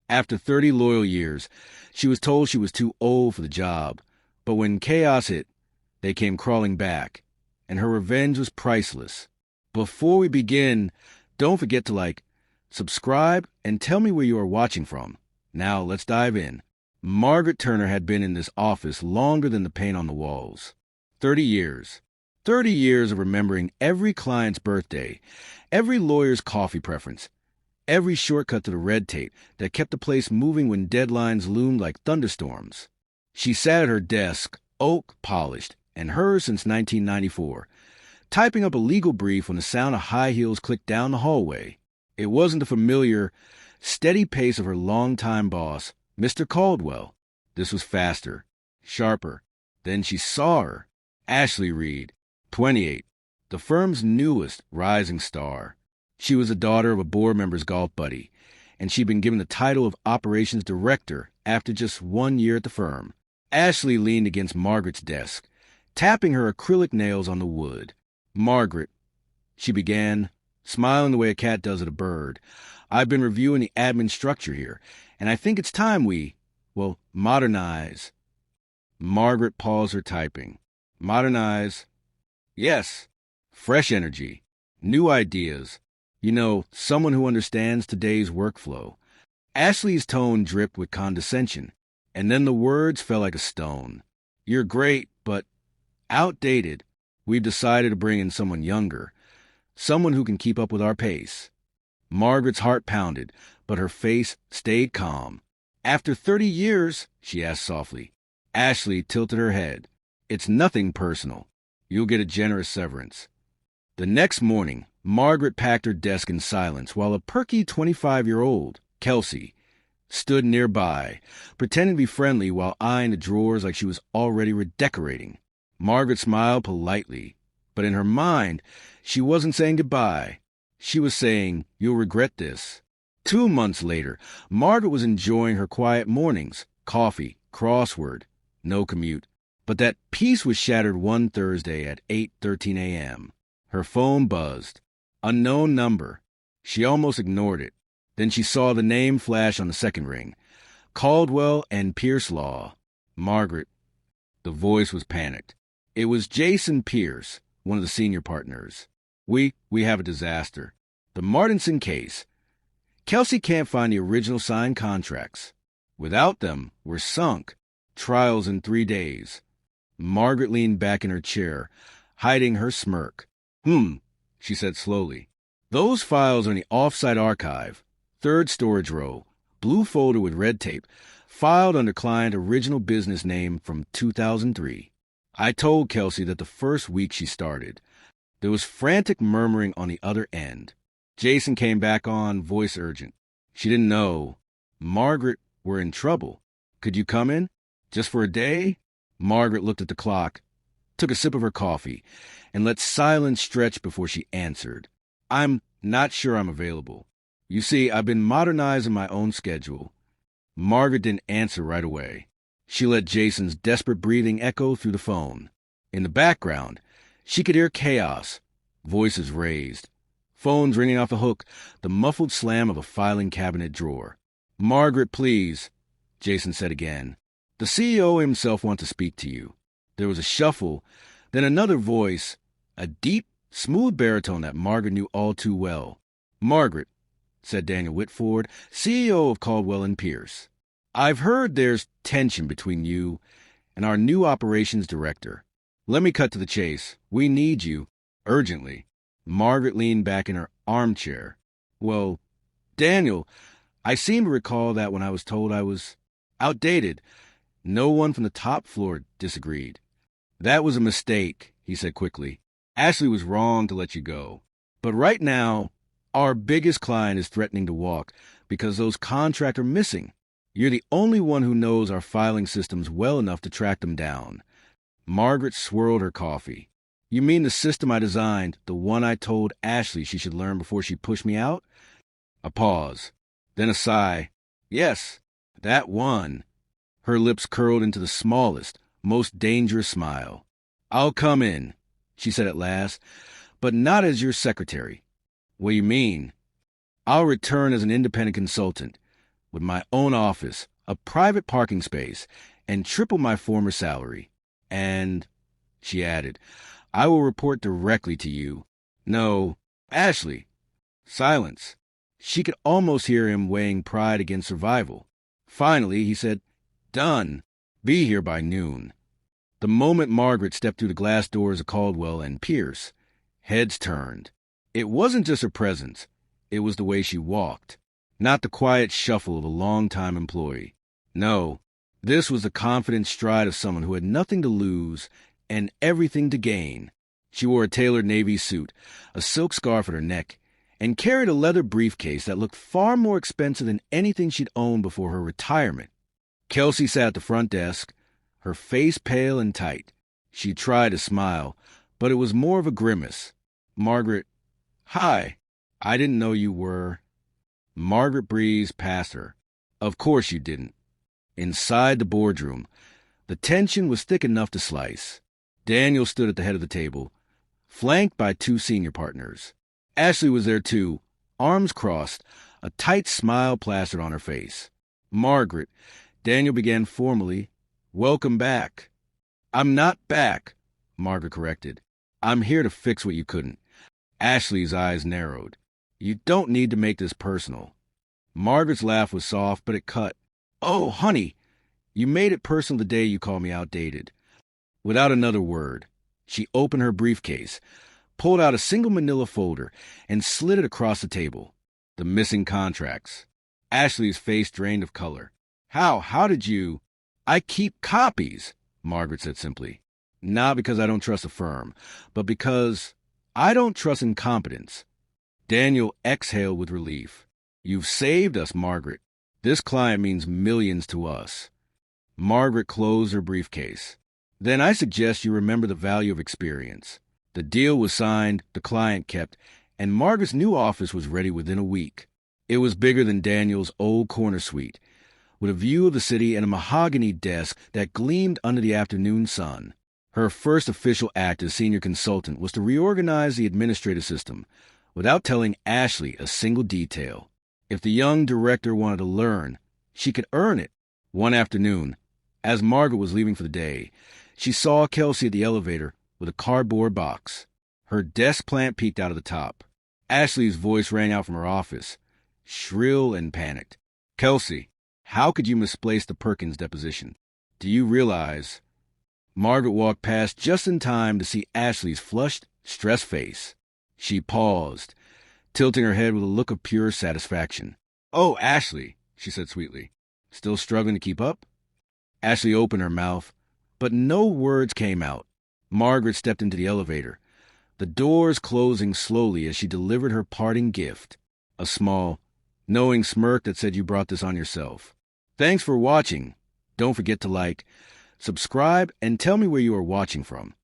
After 30 loyal years, she was told she was too old for the job. But when chaos hit, they came crawling back, and her revenge was priceless. Before we begin, don't forget to subscribe, and tell me where you are watching from. Now, let's dive in. Margaret Turner had been in this office longer than the paint on the walls. 30 years. 30 years of remembering every client's birthday, every lawyer's coffee preference, every shortcut to the red tape that kept the place moving when deadlines loomed like thunderstorms. She sat at her desk, oak polished, and hers since 1994, typing up a legal brief when the sound of high heels clicked down the hallway. It wasn't the familiar, steady pace of her longtime boss, Mr. Caldwell. This was faster, sharper. Then she saw her, Ashley Reed, 28, the firm's newest rising star. She was the daughter of a board member's golf buddy, and she'd been given the title of operations director after just 1 year at the firm. Ashley leaned against Margaret's desk, tapping her acrylic nails on the wood. "Margaret," she began, smiling the way a cat does at a bird, "I've been reviewing the admin structure here, and I think it's time we, modernize." Margaret paused her typing. Modernize. Yes. Fresh energy. New ideas. Someone who understands today's workflow. Ashley's tone dripped with condescension, and then the words fell like a stone. "You're great, but outdated. We've decided to bring in someone younger, someone who can keep up with our pace." Margaret's heart pounded, but her face stayed calm. "After 30 years?" she asked softly. Ashley tilted her head. "It's nothing personal. You'll get a generous severance." The next morning, Margaret packed her desk in silence while a perky 25-year-old, Kelsey, stood nearby, pretending to be friendly while eyeing the drawers like she was already redecorating. Margaret smiled politely, but in her mind, she wasn't saying goodbye. She was saying, "You'll regret this." 2 months later, Margaret was enjoying her quiet mornings, coffee, crossword, no commute. But that peace was shattered one Thursday at 8:13 a.m. Her phone buzzed. Unknown number. She almost ignored it. Then she saw the name flash on the second ring. Caldwell and Pierce Law. Margaret. The voice was panicked. It was Jason Pierce, one of the senior partners. We have a disaster. The Martinson case. Kelsey can't find the original signed contracts. Without them, we're sunk. Trials in 3 days." Margaret leaned back in her chair, hiding her smirk. She said slowly. "Those files are in the off-site archive, 3rd storage row, blue folder with red tape, filed under client original business name from 2003. I told Kelsey that the first week she started. There was frantic murmuring on the other end. Jason came back on, voice urgent. She didn't know. "Margaret, we're in trouble. Could you come in? Just for a day?" Margaret looked at the clock, took a sip of her coffee, and let silence stretch before she answered. "I'm not sure I'm available. You see, I've been modernizing my own schedule." Margaret didn't answer right away. She let Jason's desperate breathing echo through the phone. In the background, she could hear chaos, voices raised, phones ringing off the hook, the muffled slam of a filing cabinet drawer. "Margaret, please," Jason said again. "The CEO himself wants to speak to you." There was a shuffle, then another voice, a deep, smooth baritone that Margaret knew all too well. "Margaret," said Daniel Whitford, CEO of Caldwell and Pierce. "I've heard there's tension between you and our new operations director. Let me cut to the chase. We need you, urgently." Margaret leaned back in her armchair. "Well, Daniel, I seem to recall that when I was told I was outdated, no one from the top floor disagreed." "That was a mistake," he said quickly. "Ashley was wrong to let you go. But right now, our biggest client is threatening to walk because those contracts are missing. You're the only one who knows our filing systems well enough to track them down." Margaret swirled her coffee. "You mean the system I designed, the one I told Ashley she should learn before she pushed me out?" A pause, then a sigh. "Yes, that one." Her lips curled into the smallest, most dangerous smile. "I'll come in," she said at last, "but not as your secretary." "What do you mean?" "I'll return as an independent consultant. with my own office, a private parking space, and triple my former salary. And, she added, I will report directly to you. No, Ashley. Silence. She could almost hear him weighing pride against survival. Finally, he said, Done. Be here by noon. The moment Margaret stepped through the glass doors of Caldwell and Pierce, heads turned. It wasn't just her presence. It was the way she walked. Not the quiet shuffle of a long-time employee. No, this was the confident stride of someone who had nothing to lose and everything to gain. She wore a tailored navy suit, a silk scarf at her neck, and carried a leather briefcase that looked far more expensive than anything she'd owned before her retirement. Kelsey sat at the front desk, her face pale and tight. She tried to smile, but it was more of a grimace. Margaret, hi, I didn't know you were... Margaret breezed past her. Of course you didn't. Inside the boardroom, the tension was thick enough to slice. Daniel stood at the head of the table, flanked by two senior partners. Ashley was there too, arms crossed, a tight smile plastered on her face. Margaret, Daniel began formally, welcome back. I'm not back, Margaret corrected. I'm here to fix what you couldn't. Ashley's eyes narrowed. You don't need to make this personal. Margaret's laugh was soft, but it cut. Oh, honey, you made it personal the day you called me outdated. Without another word, she opened her briefcase, pulled out a single manila folder, and slid it across the table. The missing contracts. Ashley's face drained of color. How did you... I keep copies, Margaret said simply. Not because I don't trust the firm, but because I don't trust incompetence. Daniel exhaled with relief. You've saved us, Margaret. This client means millions to us. Margaret closed her briefcase. Then I suggest you remember the value of experience. The deal was signed, the client kept, and Margaret's new office was ready within a week. It was bigger than Daniel's old corner suite, with a view of the city and a mahogany desk that gleamed under the afternoon sun. Her first official act as senior consultant was to reorganize the administrative system, without telling Ashley a single detail. If the young director wanted to learn, she could earn it. One afternoon, as Margaret was leaving for the day, she saw Kelsey at the elevator with a cardboard box. Her desk plant peeked out of the top. Ashley's voice rang out from her office, shrill and panicked. Kelsey, how could you misplace the Perkins deposition? Do you realize... Margaret walked past just in time to see Ashley's flushed, stressed face. She paused, tilting her head with a look of pure satisfaction. Oh, Ashley, she said sweetly. Still struggling to keep up? Ashley opened her mouth, but no words came out. Margaret stepped into the elevator, the doors closing slowly as she delivered her parting gift, a small, knowing smirk that said you brought this on yourself. Thanks for watching. Don't forget to like, subscribe, and tell me where you are watching from.